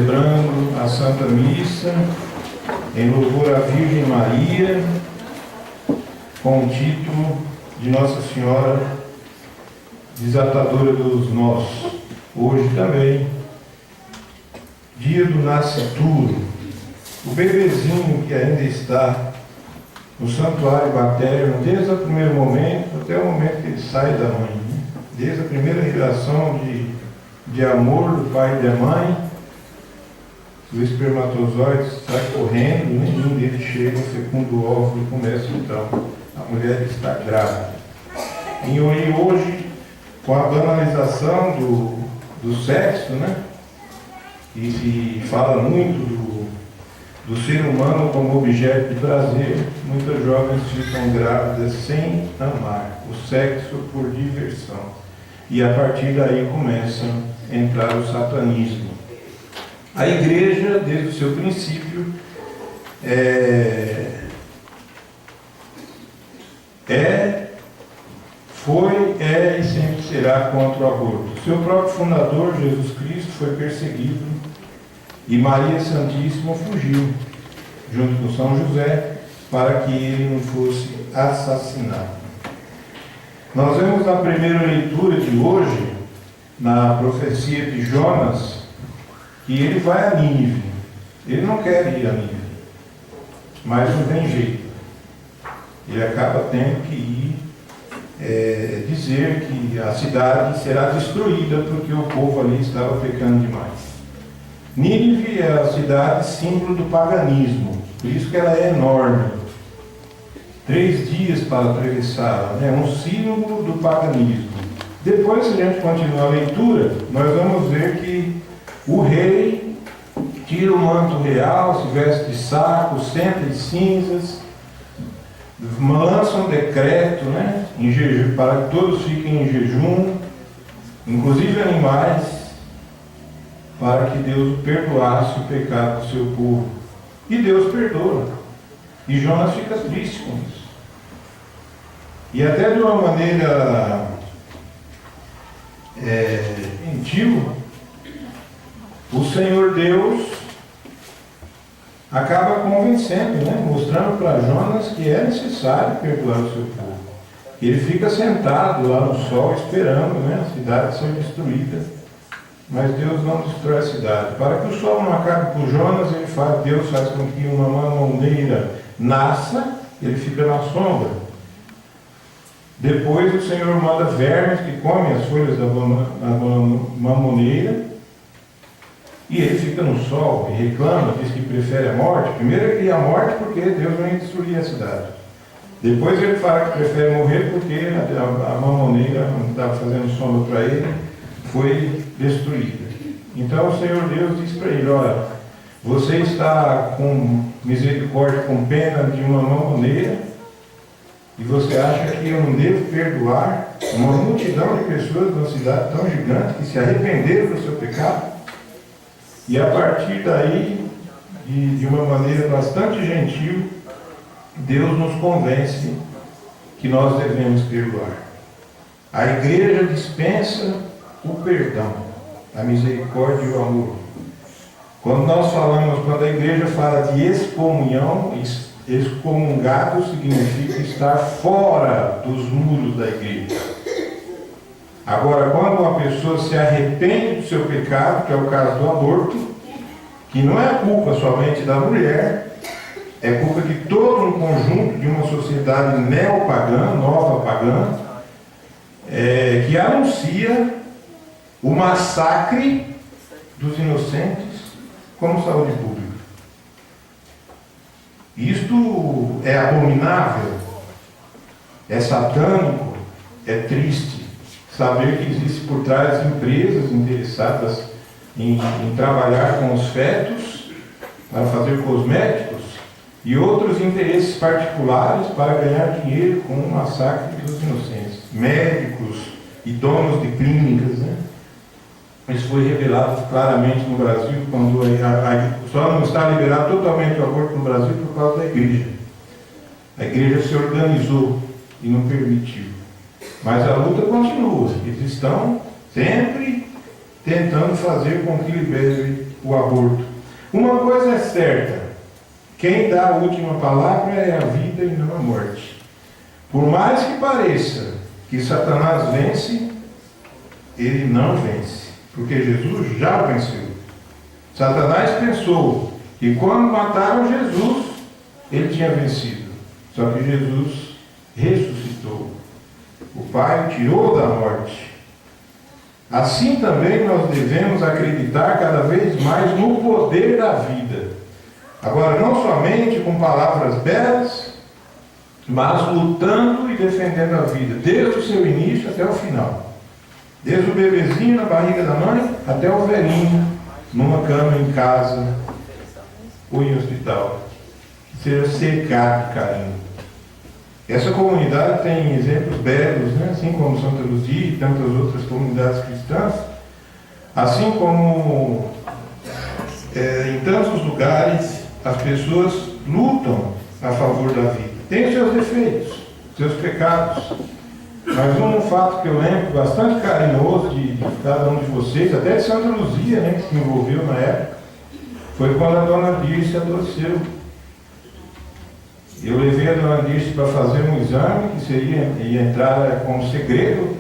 celebrando a Santa Missa em louvor à Virgem Maria, com o título de Nossa Senhora Desatadora dos Nós. Hoje também, dia do nascituro, o bebezinho que ainda está no santuário materno, desde o primeiro momento até o momento que ele sai da mãe, né? Desde a primeira relação de amor do pai e da mãe, o espermatozoide sai correndo, nenhum deles chega ao fecundo óvulo e começa então, a mulher está grávida. E hoje, com a banalização do sexo, né? E se fala muito do ser humano como objeto de prazer, muitas jovens ficam grávidas sem amar, o sexo por diversão. E a partir daí começa a entrar o satanismo. A igreja, desde o seu princípio, foi, é e sempre será contra o aborto. Seu próprio fundador, Jesus Cristo, foi perseguido e Maria Santíssima fugiu, junto com São José, para que ele não fosse assassinado. Nós vemos na primeira leitura de hoje, na profecia de Jonas, que ele vai a Nínive. Ele não quer ir a Nínive, mas não tem jeito. Ele acaba tendo que ir dizer que a cidade será destruída porque o povo ali estava pecando demais. Nínive é a cidade símbolo do paganismo, por isso que ela é enorme. 3 dias para atravessá-la, né? Um símbolo do paganismo. Depois, se a gente continuar a leitura, nós vamos ver que o rei tira o manto real, se veste de saco, senta em cinzas, lança um decreto, né? Para que todos fiquem em jejum, inclusive animais, para que Deus perdoasse o pecado do seu povo. E Deus perdoa. E Jonas fica triste com isso. E até de uma maneira gentil, o Senhor Deus acaba convencendo, né? Mostrando para Jonas que é necessário perdoar o seu povo. Ele fica sentado lá no sol esperando, né? A cidade ser destruída. Mas Deus não destrói a cidade. Para que o sol não acabe por Jonas, Deus faz com que uma mamoneira nasça, ele fica na sombra. Depois o Senhor manda vermes que comem as folhas da mamoneira, e ele fica no sol e reclama, diz que prefere a morte. Primeiro ele queria a morte porque Deus não ia destruir a cidade. Depois ele fala que prefere morrer porque a mamoneira não estava fazendo sombra para ele, foi destruída. Então o Senhor Deus diz para ele: olha, você está com misericórdia, com pena de uma mamoneira, e você acha que eu não devo perdoar uma multidão de pessoas numa cidade tão gigante que se arrependeram do seu pecado? E a partir daí, de uma maneira bastante gentil, Deus nos convence que nós devemos perdoar. A igreja dispensa o perdão, a misericórdia e o amor. Quando a igreja fala de excomunhão, excomungado significa estar fora dos muros da igreja. Agora, quando uma pessoa se arrepende do seu pecado, que é o caso do aborto, que não é culpa somente da mulher, é culpa de todo um conjunto de uma sociedade neopagã, nova pagã, que anuncia o massacre dos inocentes como saúde pública. Isto é abominável, é satânico, é triste saber que existe por trás empresas interessadas em trabalhar com os fetos para fazer cosméticos e outros interesses particulares para ganhar dinheiro com o massacre dos inocentes. Médicos e donos de clínicas, né? Isso foi revelado claramente no Brasil, quando só não está liberado totalmente o aborto no Brasil por causa da igreja. A igreja se organizou e não permitiu. Mas a luta continua. Eles estão sempre tentando fazer com que libere o aborto. Uma coisa é certa: quem dá a última palavra é a vida e não a morte. Por mais que pareça que Satanás vence, ele não vence, porque Jesus já o venceu. Satanás pensou que quando mataram Jesus, ele tinha vencido. Só que Jesus ressuscitou. O Pai o tirou da morte. Assim também nós devemos acreditar cada vez mais no poder da vida. Agora, não somente com palavras belas, mas lutando e defendendo a vida, desde o seu início até o final. Desde o bebezinho na barriga da mãe, até o velhinho, numa cama em casa ou em hospital. Seja cercado de carinho. Essa comunidade tem exemplos belos, né? Assim como Santa Luzia e tantas outras comunidades cristãs, assim como em tantos lugares as pessoas lutam a favor da vida. Tem seus defeitos, seus pecados, mas um fato que eu lembro bastante carinhoso de cada um de vocês, até de Santa Luzia, né, que se envolveu na época, foi quando a dona Dirce adoeceu. Eu levei a dona Dirce para fazer um exame que ia entrar como segredo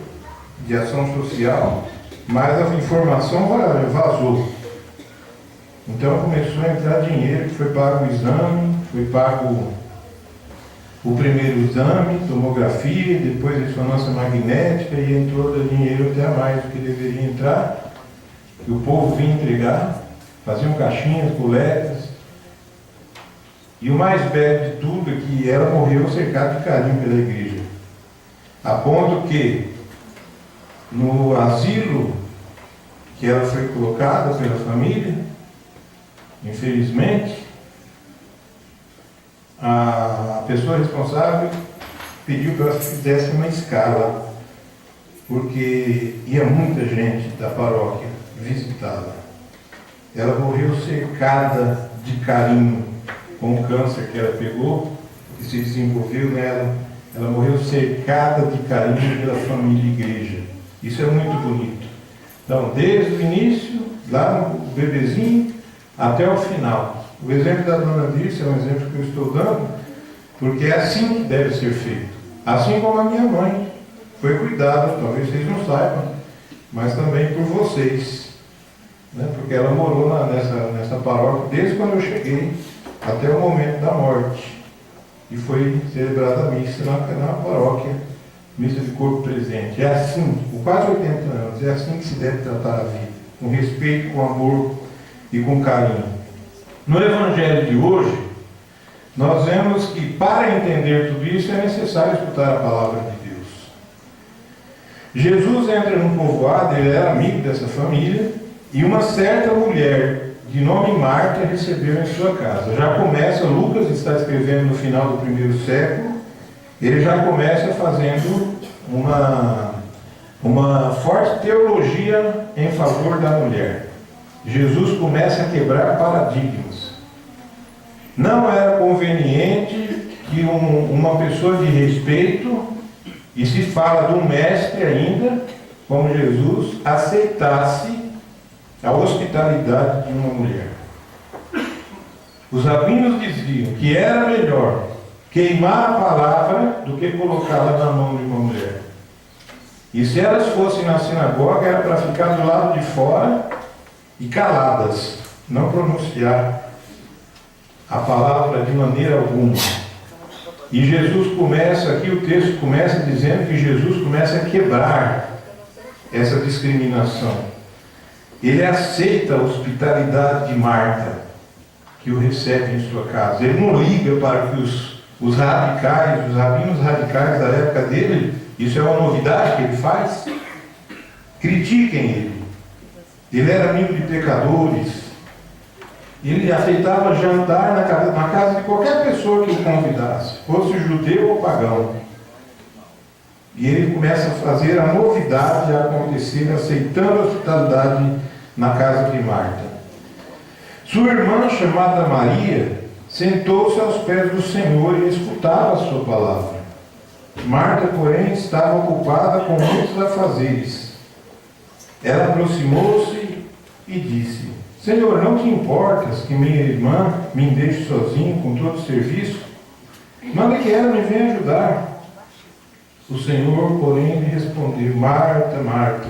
de ação social, mas a informação vazou. Então começou a entrar dinheiro, que foi pago o exame, foi pago o primeiro exame, tomografia, depois a ressonância magnética, e entrou dinheiro até mais do que deveria entrar, que o povo vinha entregar, faziam caixinhas, coletas. E o mais belo de tudo é que ela morreu cercada de carinho pela igreja. A ponto que, no asilo que ela foi colocada pela família, infelizmente, a pessoa responsável pediu que ela fizesse uma escala, porque ia muita gente da paróquia visitá-la. Ela morreu cercada de carinho com o câncer que ela pegou, que se desenvolveu nela. Ela morreu cercada de carinho pela família e igreja. Isso é muito bonito. Então, desde o início, lá no bebezinho, até o final. O exemplo da dona Dirce é um exemplo que eu estou dando, porque é assim que deve ser feito. Assim como a minha mãe foi cuidada, talvez vocês não saibam, mas também por vocês, né? Porque ela morou nessa paróquia desde quando eu cheguei até o momento da morte. E foi celebrada a missa na paróquia, missa de corpo presente. É assim, por quase 80 anos, é assim que se deve tratar a vida, com respeito, com amor e com carinho. No Evangelho de hoje, nós vemos que para entender tudo isso é necessário escutar a palavra de Deus. Jesus entra num povoado, ele era amigo dessa família, e uma certa mulher de nome Marta recebeu em sua casa. Já começa, Lucas está escrevendo no final do primeiro século, ele já começa fazendo uma forte teologia em favor da mulher. Jesus começa a quebrar paradigmas. Não era conveniente que uma pessoa de respeito, e se fala de um mestre ainda, como Jesus, aceitasse a hospitalidade de uma mulher. Os rabinos diziam que era melhor queimar a palavra do que colocá-la na mão de uma mulher. E se elas fossem na sinagoga, era para ficar do lado de fora e caladas, não pronunciar a palavra de maneira alguma. E Jesus começa, aqui o texto começa dizendo que Jesus começa a quebrar essa discriminação. Ele aceita a hospitalidade de Marta, que o recebe em sua casa. Ele não liga para que os radicais, os rabinos radicais da época dele, isso é uma novidade que ele faz, critiquem ele. Ele era amigo de pecadores. Ele aceitava jantar na casa de qualquer pessoa que o convidasse, fosse judeu ou pagão. E ele começa a fazer a novidade acontecer, aceitando a hospitalidade na casa de Marta. Sua irmã, chamada Maria, sentou-se aos pés do Senhor e escutava a sua palavra. Marta, porém, estava ocupada com muitos afazeres. Ela aproximou-se e disse: Senhor, não te importas que minha irmã me deixe sozinho com todo o serviço? Manda que ela me venha ajudar. O Senhor, porém, lhe respondeu: Marta, Marta,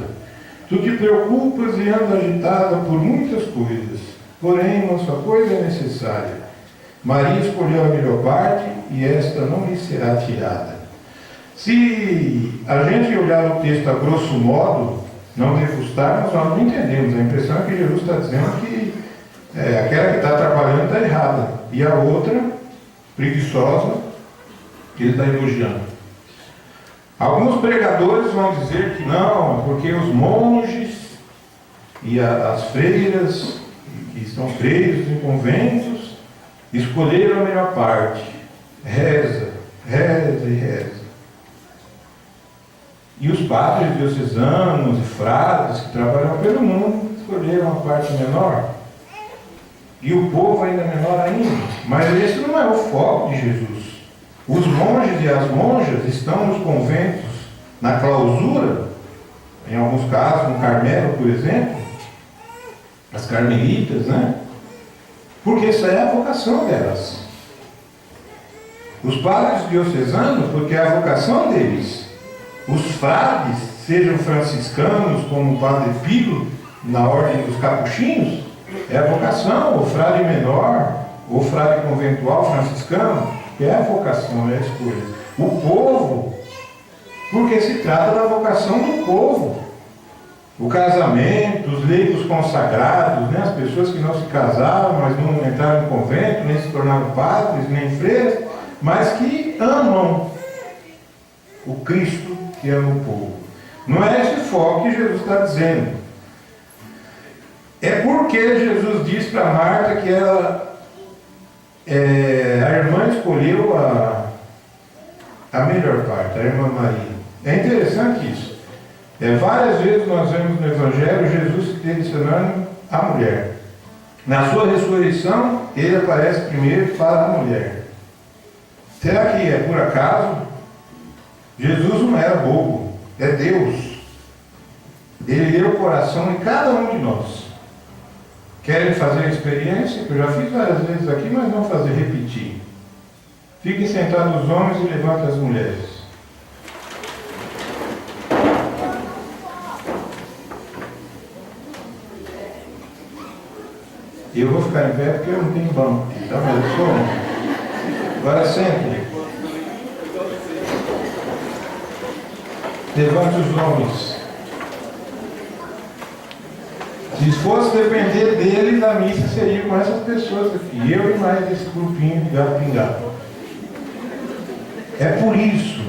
tu te preocupas e andas agitada por muitas coisas, porém uma só coisa é necessária. Maria escolheu a melhor parte e esta não lhe será tirada. Se a gente olhar o texto a grosso modo, não degustarmos, nós não entendemos. A impressão é que Jesus está dizendo que aquela que está trabalhando está errada. E a outra, preguiçosa, ele está elogiando. Alguns pregadores vão dizer que não, porque os monges e as freiras, que estão presos em conventos, escolheram a melhor parte. Reza, reza e reza. E os padres diocesanos e frades que trabalham pelo mundo escolheram a parte menor. E o povo ainda menor ainda. Mas esse não é o foco de Jesus. Os monges e as monjas estão nos conventos, na clausura, em alguns casos, no Carmelo, por exemplo, as carmelitas, né? Porque essa é a vocação delas. Os padres diocesanos, porque é a vocação deles. Os frades, sejam franciscanos, como o padre Pio, na ordem dos capuchinhos, é a vocação. O frade menor, o frade conventual franciscano, é a vocação, é a escolha. O povo, porque se trata da vocação do povo. O casamento, os leigos consagrados, né? As pessoas que não se casaram, mas não entraram no convento, nem se tornaram padres, nem freiras, mas que amam o Cristo que ama o povo. Não é esse foco que Jesus está dizendo. É porque Jesus diz para Marta que a irmã escolheu a melhor parte, a irmã Maria. É interessante isso. Várias vezes nós vemos no Evangelho Jesus direcionando a mulher. Na sua ressurreição, ele aparece primeiro para a mulher. Será que é por acaso? Jesus não era bobo, é Deus. Ele lê o coração de cada um de nós. Querem fazer a experiência, que eu já fiz várias vezes aqui, mas não fazer repetir. Fiquem sentados os homens e levantem as mulheres. Eu vou ficar em pé porque eu não tenho banco. Tá, mas eu sou homem. Agora sente. Levante os homens. Se fosse depender dele, a missa seria com essas pessoas aqui. Eu e mais esse grupinho de gato pingado. É por isso.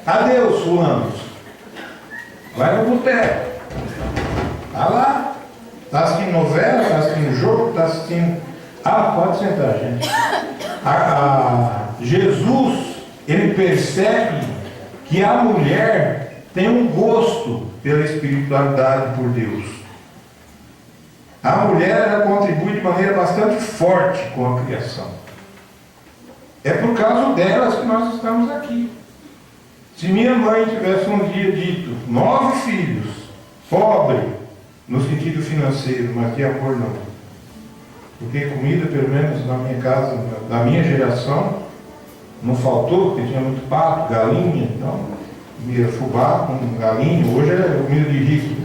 Adeus, fulanos. Vai no boteco. Tá lá. Está assistindo novela, está assistindo jogo, está assistindo... pode sentar, gente. Jesus, ele percebe que a mulher tem um gosto pela espiritualidade por Deus. A mulher, ela contribui de maneira bastante forte com a criação. É por causa delas que nós estamos aqui. Se minha mãe tivesse um dia dito 9 filhos, pobre, no sentido financeiro, mas de amor não. Porque comida, pelo menos na minha casa, na minha geração, não faltou, porque tinha muito pato, galinha, então, comia fubá com galinha, hoje é comida de rico.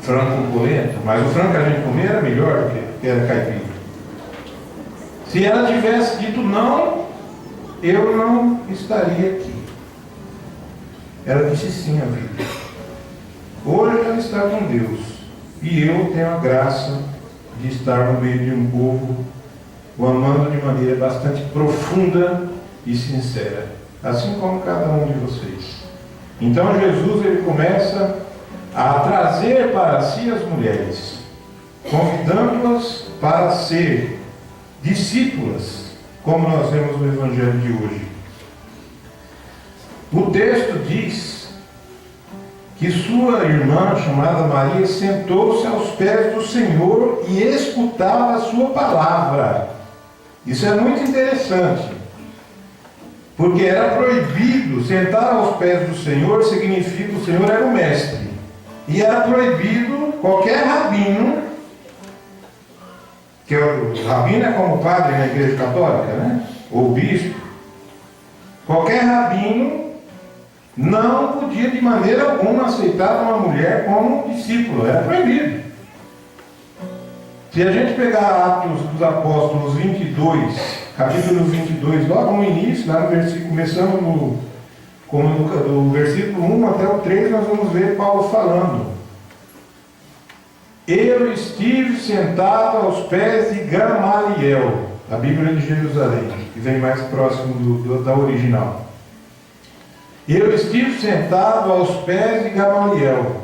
Frango com polenta, mas o frango que a gente comia era melhor do que era caipira. Se ela tivesse dito não, eu não estaria aqui. Ela disse sim à vida. Hoje ela está com Deus. E eu tenho a graça de estar no meio de um povo o amando de maneira bastante profunda e sincera. Assim como cada um de vocês. Então Jesus, ele começa a trazer para si as mulheres, convidando-as para ser discípulas, como nós vemos no Evangelho de hoje. O texto diz que sua irmã, chamada Maria, sentou-se aos pés do Senhor e escutava a sua palavra. Isso é muito interessante, porque era proibido sentar aos pés do Senhor, significa que o Senhor era o mestre, e era proibido qualquer rabino que o rabino é como padre na igreja católica, né? Ou bispo. Qualquer rabino não podia de maneira alguma aceitar uma mulher como discípulo, era proibido. Se a gente pegar Atos dos Apóstolos 22, capítulo 22, logo no início, lá no versículo, começando do versículo 1 até o 3, nós vamos ver Paulo falando. Eu estive sentado aos pés de Gamaliel, a Bíblia de Jerusalém, que vem mais próximo da original. Eu estive sentado aos pés de Gamaliel.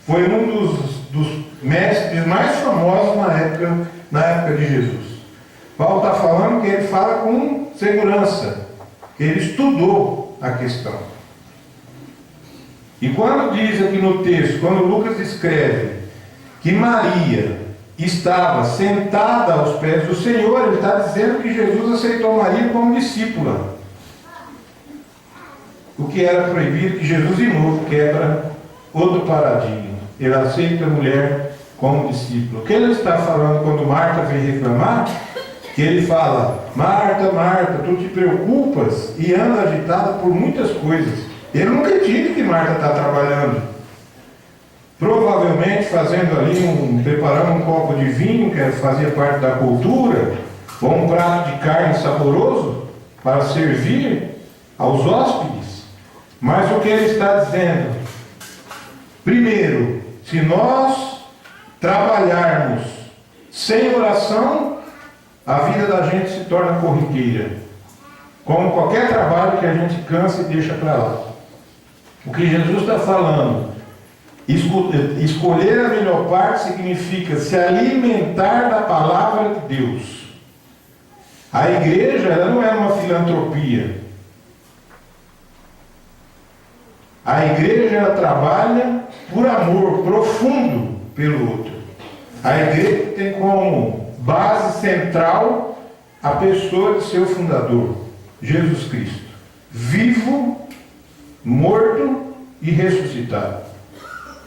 Foi um dos mestres mais famosos na época de Jesus. Paulo está falando que ele fala com segurança, que ele estudou a questão. E quando diz aqui no texto, quando Lucas escreve que Maria estava sentada aos pés do Senhor, ele está dizendo que Jesus aceitou Maria como discípula. O que era proibido, que Jesus de novo quebra outro paradigma. Ele aceita a mulher como discípula. O que ele está falando quando Marta vem reclamar? Que ele fala: Marta, Marta, tu te preocupas e anda agitada por muitas coisas. Ele não acredita que Marta está trabalhando. Provavelmente fazendo ali preparando um copo de vinho, que fazia parte da cultura, ou um prato de carne saboroso para servir aos hóspedes. Mas o que ele está dizendo? Primeiro, se nós trabalharmos sem oração, a vida da gente se torna corriqueira. Como qualquer trabalho que a gente cansa e deixa para lá. O que Jesus está falando, escolher a melhor parte significa se alimentar da palavra de Deus. A igreja, ela não é uma filantropia. A igreja, ela trabalha por amor profundo pelo outro. A igreja tem como base central a pessoa de seu fundador, Jesus Cristo, vivo, morto e ressuscitado,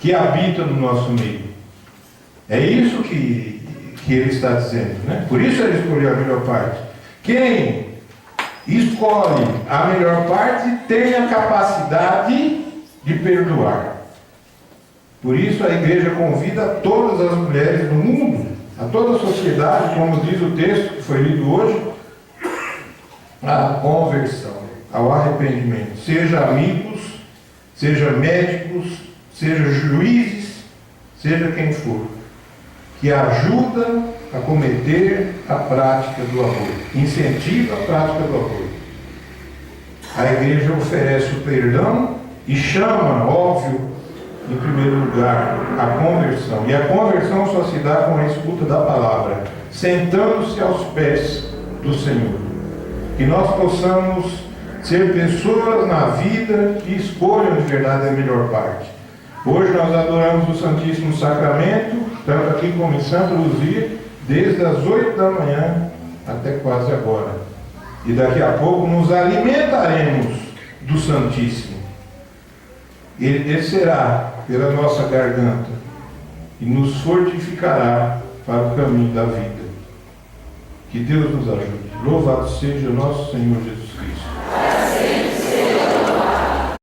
que habita no nosso meio. É isso que ele está dizendo, né? Por isso ele escolheu a melhor parte. Quem escolhe a melhor parte tem a capacidade de perdoar. Por isso a igreja convida todas as mulheres do mundo, a toda a sociedade, como diz o texto que foi lido hoje, à conversão, ao arrependimento. Seja amigos, seja médicos, seja juízes, seja quem for, que ajuda a cometer a prática do amor, incentiva a prática do amor. A igreja oferece o perdão e chama, óbvio, em primeiro lugar, a conversão. E a conversão só se dá com a escuta da palavra, sentando-se aos pés do Senhor. Que nós possamos ser pessoas na vida que escolham de verdade a melhor parte. Hoje nós adoramos o Santíssimo Sacramento, estamos aqui começando a Luzia, desde as 8 da manhã até quase agora. E daqui a pouco nos alimentaremos do Santíssimo. Ele descerá pela nossa garganta e nos fortificará para o caminho da vida. Que Deus nos ajude. Louvado seja nosso Senhor Jesus Cristo.